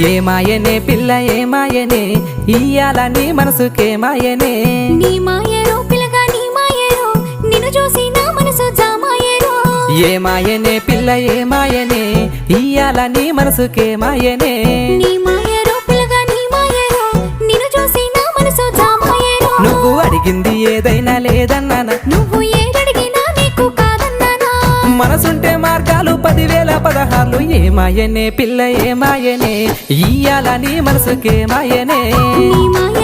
ఏమాయనే పిల్ల ఏమాయనే ఇయ్యాల నీ మనసుకేమాయనే నీ మాయరో పిల్లగా నీ మాయరో నిన్ను చూసి నా మనసు జామాయరో ఏమాయనే పిల్ల ఏమాయనే ఇయ్యాల నీ మనసుకేమాయనే నీ మాయరో పిల్లగా నీ మాయరో నిన్ను చూసి నా మనసు జామాయరో నువ్వు అడిగింది ఏదైనా లేదన్నానా నువ్వు ఏడడిగినా నీకు కాదన్నానా మనసుంటే మార్గాలు 10,000 16 ఏమాయనే పిల్ల ఏమాయనే ఇయ్యాల నీ మనసుకేమాయనే నీ మాయ